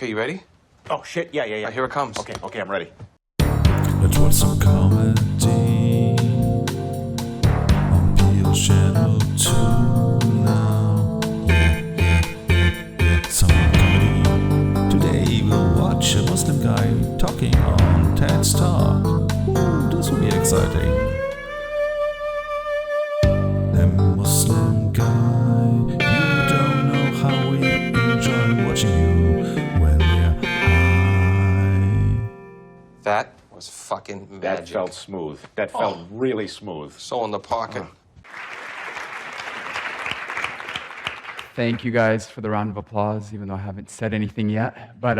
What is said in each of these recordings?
Okay, you ready? Oh, shit. Yeah. Here it comes. Okay, I'm ready. Let's watch some comedy on Peel Channel 2 now. Yeah, some comedy. Today we'll watch a Muslim guy talking on tedx Talk. Ooh, this will be exciting. A Muslim guy, you don't know how we enjoy watching you when we're high. That was fucking magic. That felt smooth. That felt really smooth. So in the pocket. Thank you guys for the round of applause, even though I haven't said anything yet. But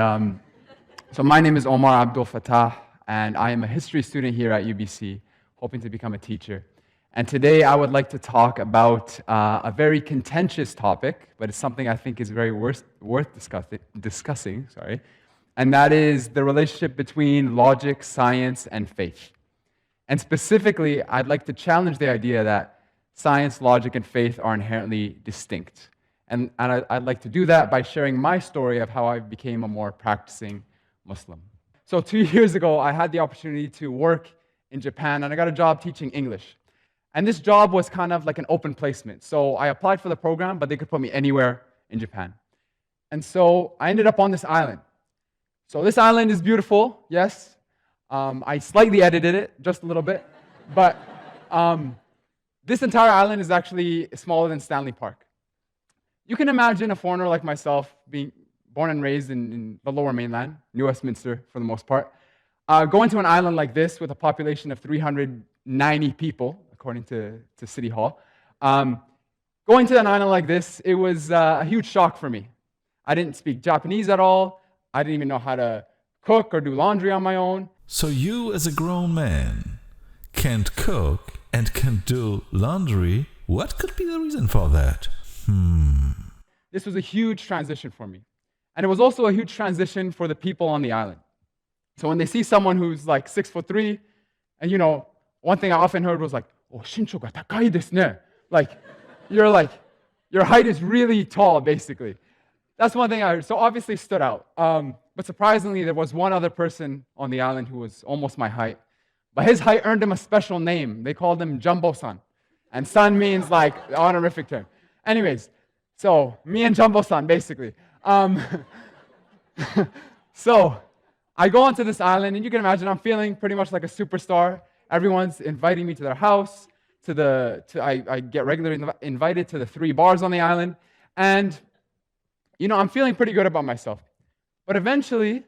so my name is Omar Abdul Fatah, and I am a history student here at UBC, hoping to become a teacher. And today I would like to talk about a very contentious topic, but it's something I think is very worth discussing, and that is the relationship between logic, science, and faith. And specifically, I'd like to challenge the idea that science, logic, and faith are inherently distinct. And I'd like to do that by sharing my story of how I became a more practicing Muslim. So 2 years ago, I had the opportunity to work in Japan, and I got a job teaching English. And this job was kind of like an open placement. So I applied for the program, but they could put me anywhere in Japan. And so I ended up on this island. So this island is beautiful, yes. I slightly edited it, just a little bit. But this entire island is actually smaller than Stanley Park. You can imagine a foreigner like myself, being born and raised in the lower mainland, New Westminster for the most part, going to an island like this with a population of 390 people, according to City Hall. Going to an island like this, it was a huge shock for me. I didn't speak Japanese at all. I didn't even know how to cook or do laundry on my own. So you, as a grown man, can't cook and can do laundry? What could be the reason for that? This was a huge transition for me. And it was also a huge transition for the people on the island. So when they see someone who's like 6'3", and you know, one thing I often heard was like, "Oh, shinsho ga takai desu ne." Like, your height is really tall, basically. That's one thing I heard. So obviously stood out. But surprisingly, there was one other person on the island who was almost my height. But his height earned him a special name. They called him Jumbo-san. And san means like the honorific term. Anyways, so me and Jumbo-san, basically. So I go onto this island, and you can imagine I'm feeling pretty much like a superstar. Everyone's inviting me to their house. I get regularly invited to the 3 bars on the island. And, you know, I'm feeling pretty good about myself. But eventually,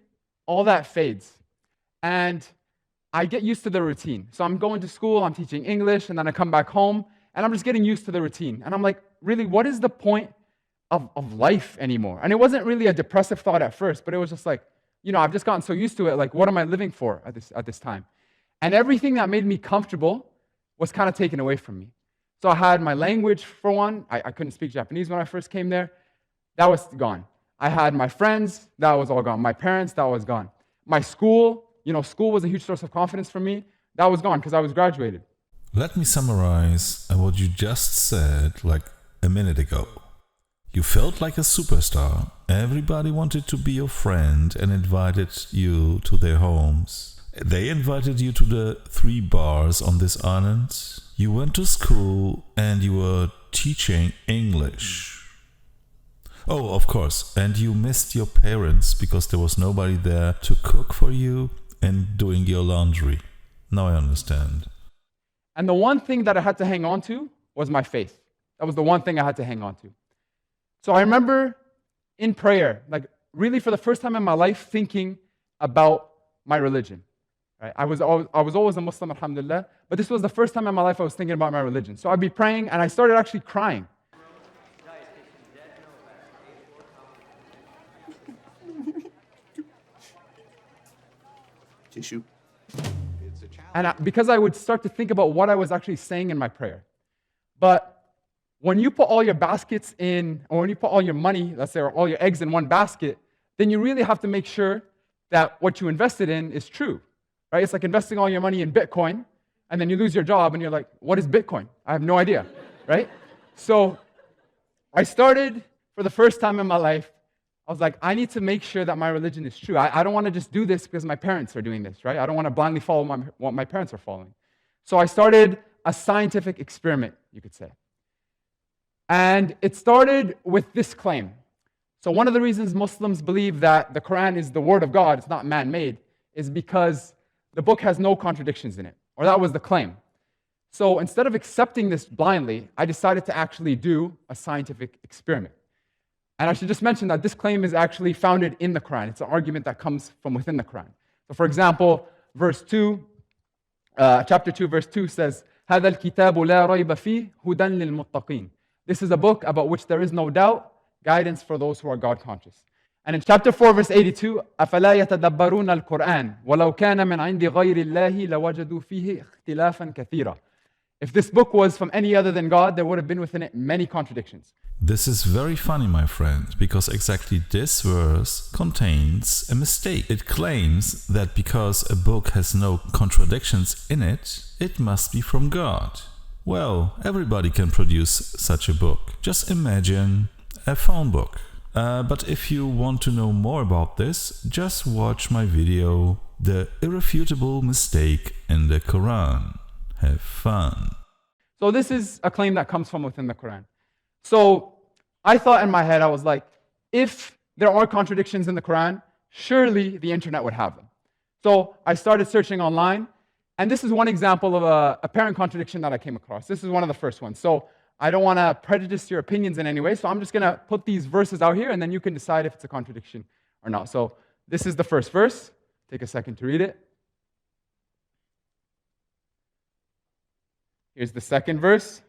all that fades. And I get used to the routine. So I'm going to school, I'm teaching English, and then I come back home, and I'm just getting used to the routine. And I'm like, really, what is the point of life anymore? And it wasn't really a depressive thought at first, but it was just like, you know, I've just gotten so used to it, like, what am I living for at this time? And everything that made me comfortable was kind of taken away from me. So I had my language, for one. I couldn't speak Japanese when I first came there. That was gone. I had my friends. That was all gone. My parents, that was gone. My school, you know, school was a huge source of confidence for me. That was gone because I was graduated. Let me summarize what you just said like a minute ago. You felt like a superstar. Everybody wanted to be your friend and invited you to their homes. They invited you to the 3 bars on this island. You went to school and you were teaching English. Oh, of course. And you missed your parents because there was nobody there to cook for you and doing your laundry. Now I understand. And the one thing that I had to hang on to was my faith. That was the one thing I had to hang on to. So I remember in prayer, like really for the first time in my life, thinking about my religion. Right? I was always a Muslim, alhamdulillah, but this was the first time in my life I was thinking about my religion. So I'd be praying, and I started actually crying. Tissue. And because I would start to think about what I was actually saying in my prayer. But when you put all your baskets in, or when you put all your money, let's say, or all your eggs in one basket, then you really have to make sure that what you invested in is true, right? It's like investing all your money in Bitcoin, and then you lose your job, and you're like, what is Bitcoin? I have no idea, right? So I started, for the first time in my life, I was like, I need to make sure that my religion is true. I don't want to just do this because my parents are doing this, right? I don't want to blindly follow what my parents are following. So I started a scientific experiment, you could say. And it started with this claim. So one of the reasons Muslims believe that the Quran is the word of God, it's not man-made, is because the book has no contradictions in it, or that was the claim. So instead of accepting this blindly, I decided to actually do a scientific experiment. And I should just mention that this claim is actually founded in the Quran. It's an argument that comes from within the Quran. So for example, chapter 2, verse 2 says, هَذَا الْكِتَابُ لَا رَيْبَ فِيهِ هُدًى لِلْمُتَّقِينَ. This is a book about which there is no doubt, guidance for those who are God-conscious. And in chapter 4, verse 82, أَفَلَا يَتَدَبَّرُونَ الْقُرْآنَ وَلَوْ كَانَ مِنْ عِنْدِ غَيْرِ اللَّهِ لَوَجَدُوا فِيهِ اخْتِلَافًا كَثِيرًا. If this book was from any other than God, there would have been within it many contradictions. This is very funny, my friend, because exactly this verse contains a mistake. It claims that because a book has no contradictions in it, it must be from God. Well, everybody can produce such a book. Just imagine a phone book. But if you want to know more about this, just watch my video, The Irrefutable Mistake in the Quran. Have fun. So this is a claim that comes from within the Quran. So I thought in my head, I was like, if there are contradictions in the Quran, surely the internet would have them. So I started searching online, and this is one example of a apparent contradiction that I came across. This is one of the first ones. So I don't want to prejudice your opinions in any way, so I'm just going to put these verses out here, and then you can decide if it's a contradiction or not. So this is the first verse. Take a second to read it. Here's the second verse.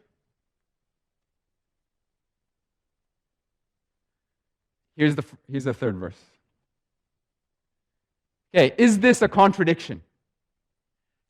Here's the third verse. Okay, is this a contradiction?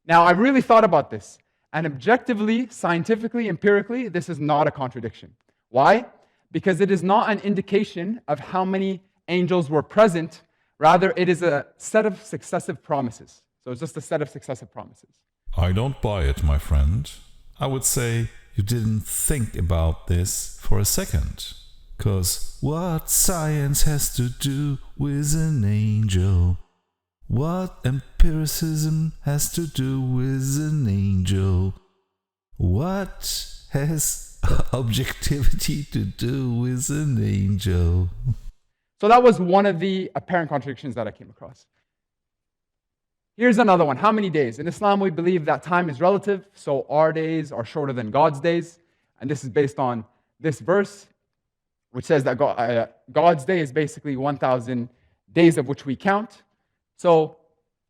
Now, I really thought about this, and objectively, scientifically, empirically, this is not a contradiction. Why? Because it is not an indication of how many angels were present. Rather, it is a set of successive promises. So it's just a set of successive promises. I don't buy it, my friend. I would say you didn't think about this for a second. 'Cause what science has to do with an angel? What empiricism has to do with an angel? What has objectivity to do with an angel? So that was one of the apparent contradictions that I came across. Here's another one. How many days? In Islam, we believe that time is relative, so our days are shorter than God's days. And this is based on this verse, which says that God's day is basically 1,000 days of which we count. So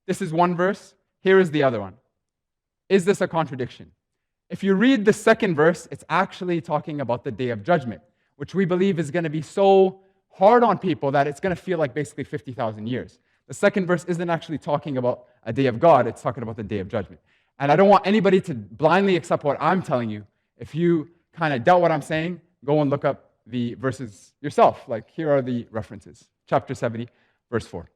this is one verse. Here is the other one. Is this a contradiction? If you read the second verse, it's actually talking about the day of judgment, which we believe is going to be so hard on people that it's going to feel like basically 50,000 years. The second verse isn't actually talking about a day of God, it's talking about the day of judgment. And I don't want anybody to blindly accept what I'm telling you. If you kind of doubt what I'm saying, go and look up the verses yourself. Like, here are the references. Chapter 70, verse 4.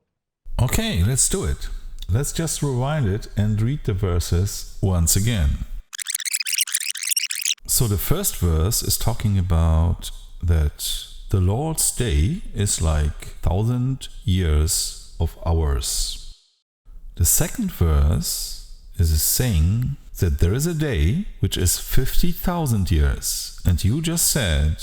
Okay, let's do it. Let's just rewind it and read the verses once again. So the first verse is talking about that the Lord's day is like 1,000 years of hours. The second verse is saying that there is a day which is 50,000 years. And you just said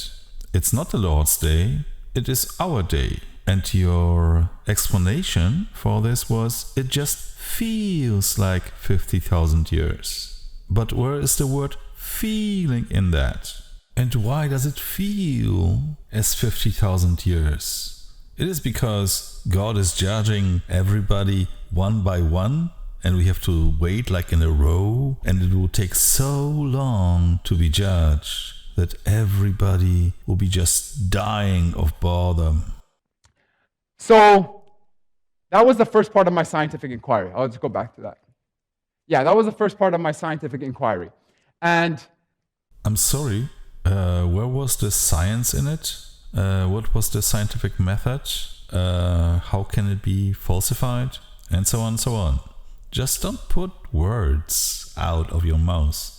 it's not the Lord's day, it is our day. And your explanation for this was it just feels like 50,000 years. But where is the word feeling in that? And why does it feel as 50,000 years? It is because God is judging everybody one by one, and we have to wait like in a row, and it will take so long to be judged that everybody will be just dying of boredom. So that was the first part of my scientific inquiry. I'll just go back to that. Yeah, that was the first part of my scientific inquiry. And I'm sorry, where was the science in it? What was the scientific method? How can it be falsified? And so on, so on. Just don't put words out of your mouth.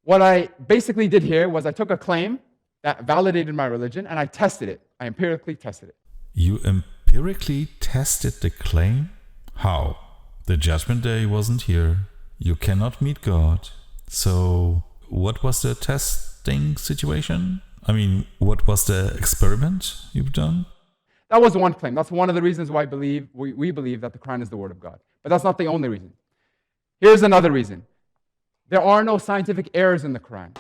what I basically did here was I took a claim that validated my religion and I tested it. I empirically tested it. You empirically tested the claim? How? The judgment day wasn't here. You cannot meet God. So, what was the testing situation? I mean, what was the experiment you've done? That was one claim. That's one of the reasons why we believe that the Quran is the Word of God. But that's not the only reason. Here's another reason. There are no scientific errors in the Quran.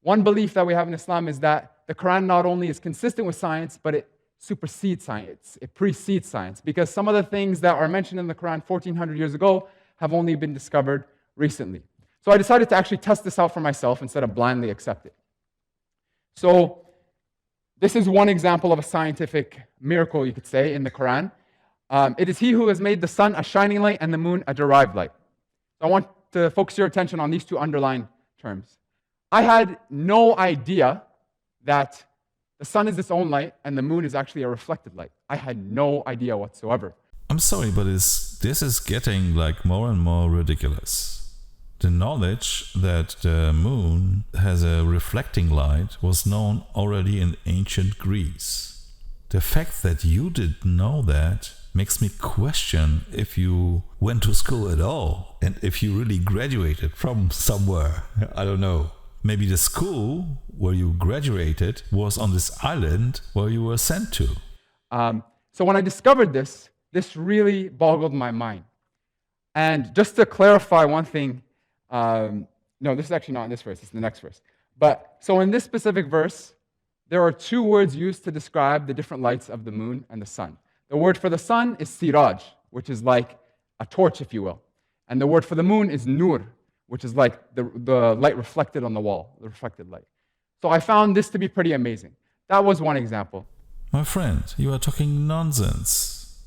One belief that we have in Islam is that the Quran not only is consistent with science, but it supersedes science. It precedes science. Because some of the things that are mentioned in the Quran 1,400 years ago have only been discovered recently. So I decided to actually test this out for myself instead of blindly accept it. So this is one example of a scientific miracle, you could say, in the Quran. It is He who has made the sun a shining light and the moon a derived light. So I want to focus your attention on these two underlined terms. I had no idea that the sun is its own light and the moon is actually a reflected light. I had no idea whatsoever. I'm sorry, but this is getting like more and more ridiculous. The knowledge that the moon has a reflecting light was known already in ancient Greece. The fact that you didn't know that makes me question if you went to school at all and if you really graduated from somewhere. I don't know. Maybe the school where you graduated was on this island where you were sent to. So when I discovered this really boggled my mind. And just to clarify one thing, no, this is actually not in this verse, it's in the next verse. But so in this specific verse, there are two words used to describe the different lights of the moon and the sun. The word for the sun is siraj, which is like a torch, if you will. And the word for the moon is nur, which is like the light reflected on the wall, the reflected light. So I found this to be pretty amazing. That was one example. My friend, you are talking nonsense.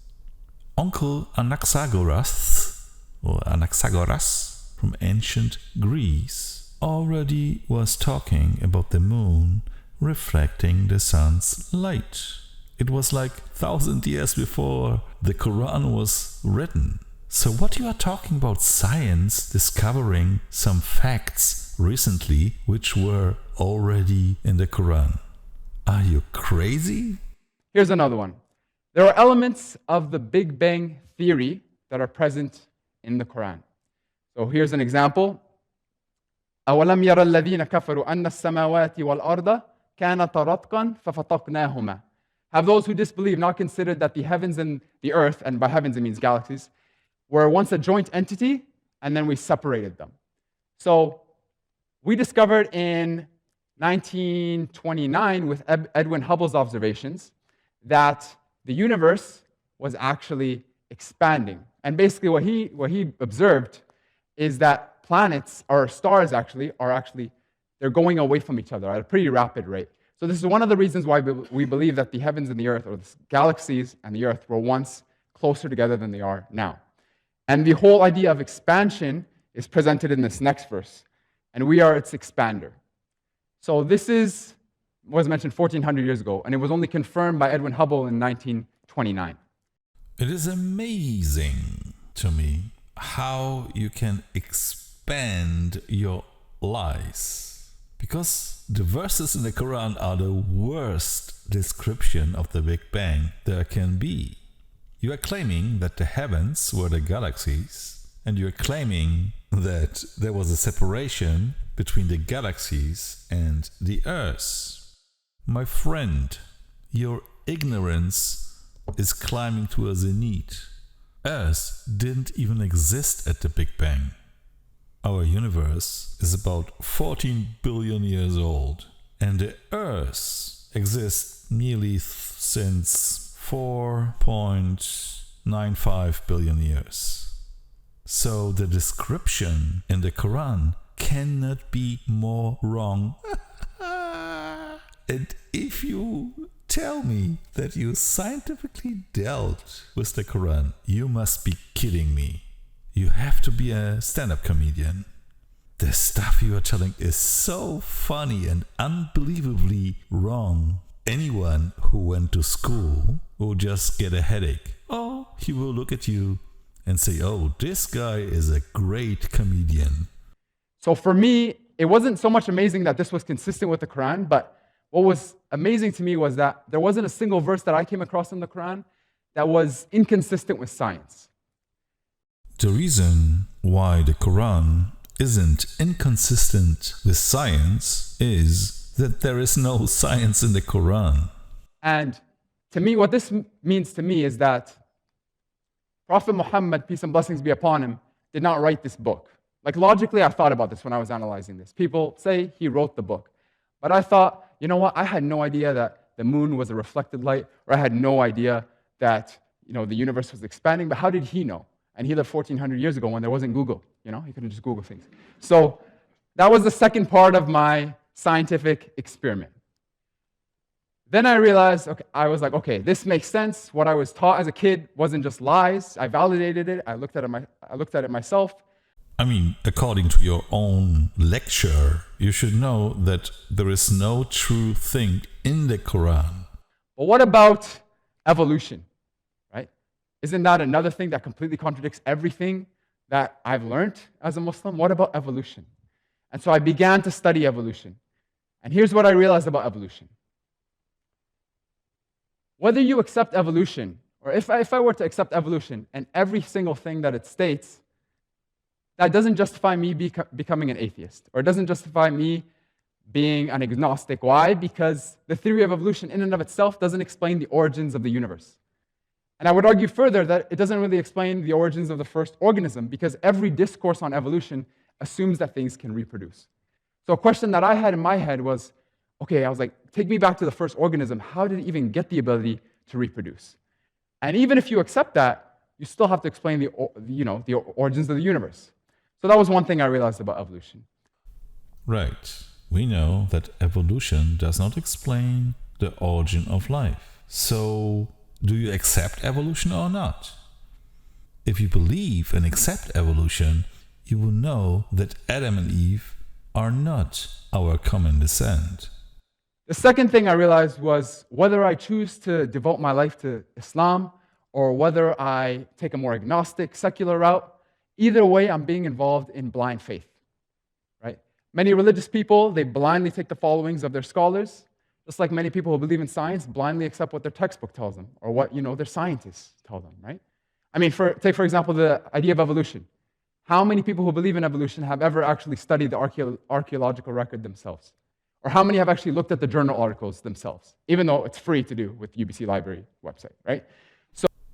Uncle Anaxagoras, or Anaxagoras from ancient Greece, already was talking about the moon reflecting the sun's light. It was like 1,000 years before the Quran was written. So what you are talking about science discovering some facts recently which were already in the Quran? Are you crazy? Here's another one. There are elements of the Big Bang theory that are present in the Quran. So here's an example. أَوَلَمْ يَرَ الَّذِينَ كَفَرُوا أَنَّ السَّمَاوَاتِ وَالْأَرْضَ كَانَتَ رَتْقًا فَفَتَقْنَاهُمَا. Have those who disbelieve not considered that the heavens and the earth, and by heavens it means galaxies, were once a joint entity, and then we separated them. So we discovered in 1929 with Edwin Hubble's observations that the universe was actually expanding. And basically what he observed is that planets, or stars actually, they're going away from each other at a pretty rapid rate. So this is one of the reasons why we believe that the heavens and the earth, or the galaxies and the earth, were once closer together than they are now. And the whole idea of expansion is presented in this next verse. And we are its expander. So this was mentioned 1,400 years ago, and it was only confirmed by Edwin Hubble in 1929. It is amazing to me how you can expand your lies. Because the verses in the Quran are the worst description of the Big Bang there can be. You are claiming that the heavens were the galaxies, and you are claiming that there was a separation between the galaxies and the Earth. My friend, your ignorance is climbing to a zenith. Earth didn't even exist at the Big Bang. Our universe is about 14 billion years old, and the Earth exists nearly since 4.95 billion years. So the description in the Quran cannot be more wrong. And if you tell me that you scientifically dealt with the Quran, you must be kidding me. You have to be a stand-up comedian. The stuff you are telling is so funny and unbelievably wrong anyone who went to school will just get a headache. Oh, he will look at you and say, oh, this guy is a great comedian. So for me, it wasn't so much amazing that this was consistent with the Quran, but what was amazing to me was that there wasn't a single verse that I came across in the Quran that was inconsistent with science. The reason why the Quran isn't inconsistent with science is that there is no science in the Quran. And to me, what this means to me is that Prophet Muhammad, peace and blessings be upon him, did not write this book. Like logically, I thought about this when I was analyzing this. People say he wrote the book. But I thought, you know what? I had no idea that the moon was a reflected light, or I had no idea that the universe was expanding. But how did he know? And he lived 1,400 years ago when there wasn't Google. He could have just Googled things. So that was the second part of my scientific experiment. Then I realized, I was like, okay, this makes sense. What I was taught as a kid wasn't just lies. I validated it. I looked at it myself. I mean, according to your own lecture, you should know that there is no true thing in the Quran. But what about evolution, right? Isn't that another thing that completely contradicts everything that I've learned as a Muslim? What about evolution? And so I began to study evolution. And here's what I realized about evolution. Whether you accept evolution, or if I were to accept evolution and every single thing that it states, that doesn't justify me becoming an atheist, or it doesn't justify me being an agnostic. Why? Because the theory of evolution in and of itself doesn't explain the origins of the universe. And I would argue further that it doesn't really explain the origins of the first organism, because every discourse on evolution assumes that things can reproduce. So a question that I had in my head was, I was like, take me back to the first organism. How did it even get the ability to reproduce? And even if you accept that, you still have to explain the origins of the universe. So that was one thing I realized about evolution. Right. We know that evolution does not explain the origin of life. So, do you accept evolution or not? If you believe and accept evolution, you will know that Adam and Eve are not our common descent. The second thing I realized was whether I choose to devote my life to Islam or whether I take a more agnostic, secular route, either way, I'm being involved in blind faith, right? Many religious people, they blindly take the followings of their scholars, just like many people who believe in science blindly accept what their textbook tells them or what their scientists tell them, right? I mean, take for example the idea of evolution. How many people who believe in evolution have ever actually studied the archaeological record themselves? Or how many have actually looked at the journal articles themselves, even though it's free to do with UBC Library website, right?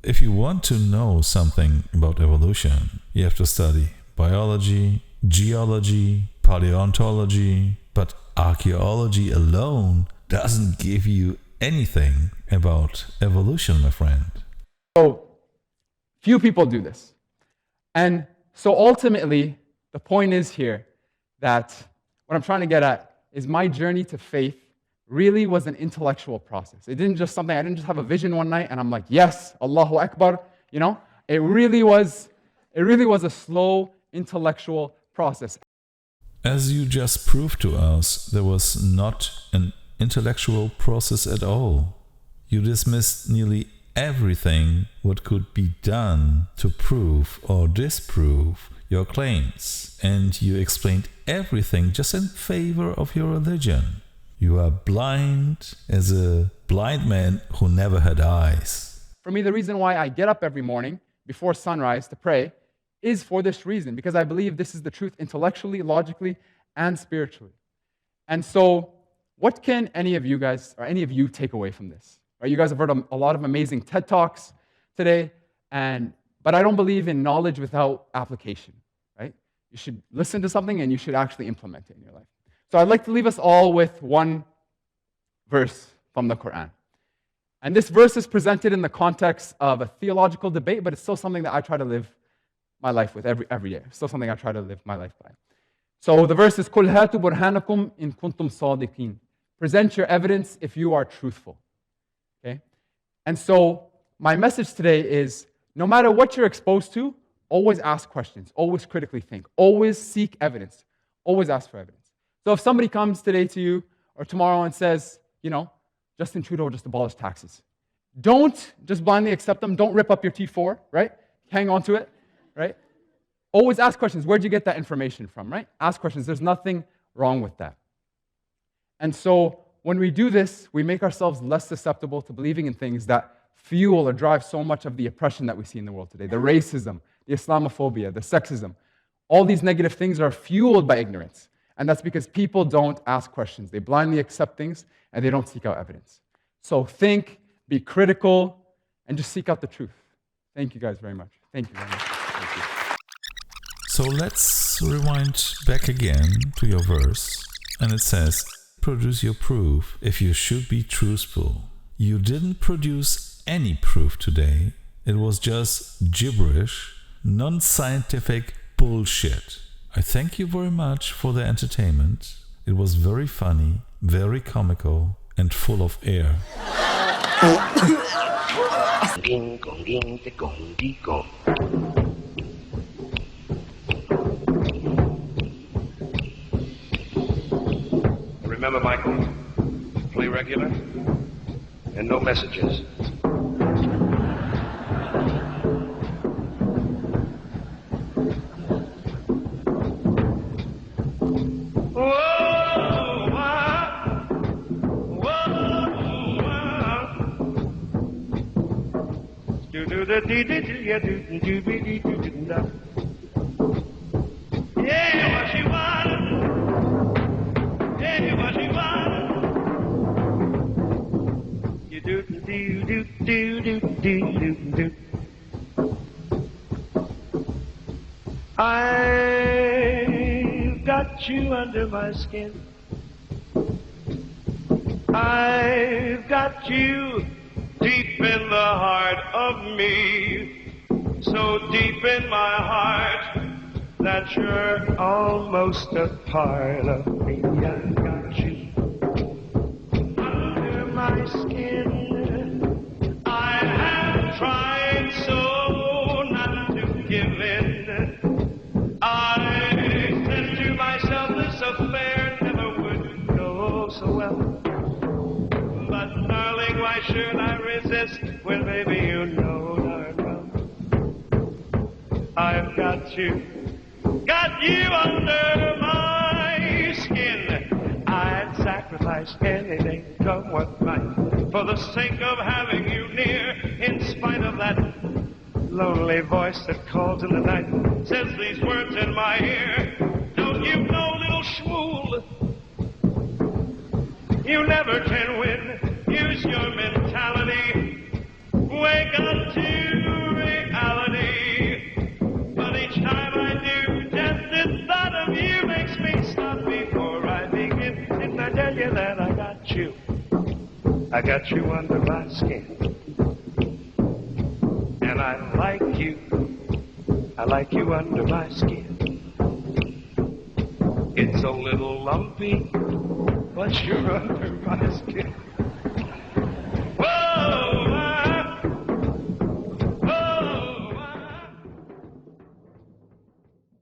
If you want to know something about evolution, you have to study biology, geology, paleontology, but archaeology alone doesn't give you anything about evolution, my friend. So few people do this. And so ultimately, the point is here that what I'm trying to get at is my journey to faith really was an intellectual process. It didn't just I didn't just have a vision one night and I'm like, yes, Allahu Akbar, It really was a slow intellectual process. As you just proved to us, there was not an intellectual process at all. You dismissed nearly everything what could be done to prove or disprove your claims, and you explained everything just in favor of your religion. You are blind as a blind man who never had eyes. For me, the reason why I get up every morning before sunrise to pray is for this reason, because I believe this is the truth intellectually, logically, and spiritually. And so, what can any of you guys, or any of you, take away from this? Right? You guys have heard a lot of amazing TED Talks today, but I don't believe in knowledge without application, right? You should listen to something and you should actually implement it in your life. So I'd like to leave us all with one verse from the Quran. And this verse is presented in the context of a theological debate, but it's still something that I try to live my life with every day. It's still something I try to live my life by. So the verse is, قُلْ هَاتُوا بُرْهَانَكُمْ إِن كُنْتُمْ صَادِقِينَ. Present your evidence if you are truthful. Okay? And so my message today is, no matter what you're exposed to, always ask questions, always critically think, always seek evidence, always ask for evidence. So if somebody comes today to you or tomorrow and says, Justin Trudeau just abolished taxes. Don't just blindly accept them. Don't rip up your T4, right? Hang on to it, right? Always ask questions. Where'd you get that information from, right? Ask questions. There's nothing wrong with that. And so when we do this, we make ourselves less susceptible to believing in things that fuel or drive so much of the oppression that we see in the world today. The racism, the Islamophobia, the sexism. All these negative things are fueled by ignorance. And that's because people don't ask questions. They blindly accept things, and they don't seek out evidence. So think, be critical, and just seek out the truth. Thank you guys very much. Thank you very much. Thank you. So let's rewind back again to your verse. And it says, produce your proof if you should be truthful. You didn't produce any proof today. It was just gibberish, non-scientific bullshit. I thank you very much for the entertainment. It was very funny, very comical, and full of air. Remember, Michael, play regular and no messages. Yeah, what she wanted. Yeah, what she wanted. You do do do do do do do. I've got you under my skin. I've got you deep in the heart of me. So deep in my heart that you're almost a part of me. I've got you under my skin. I have tried so not to give in. I said to myself this affair never would go so well. But darling, why should I resist when baby you know darn well I've got you under my skin. I'd sacrifice anything, come what might, for the sake of having you near, in spite of that lonely voice that calls in the night, says these words in my ear. Don't you know, little schmool, you never can win. Use your mentality. Wake up to reality. But each time I do, just the thought of you makes me stop before I begin. Didn't I tell you that I got you? I got you under my skin. And I like you. I like you under my skin. It's a little lumpy, but you're under my skin.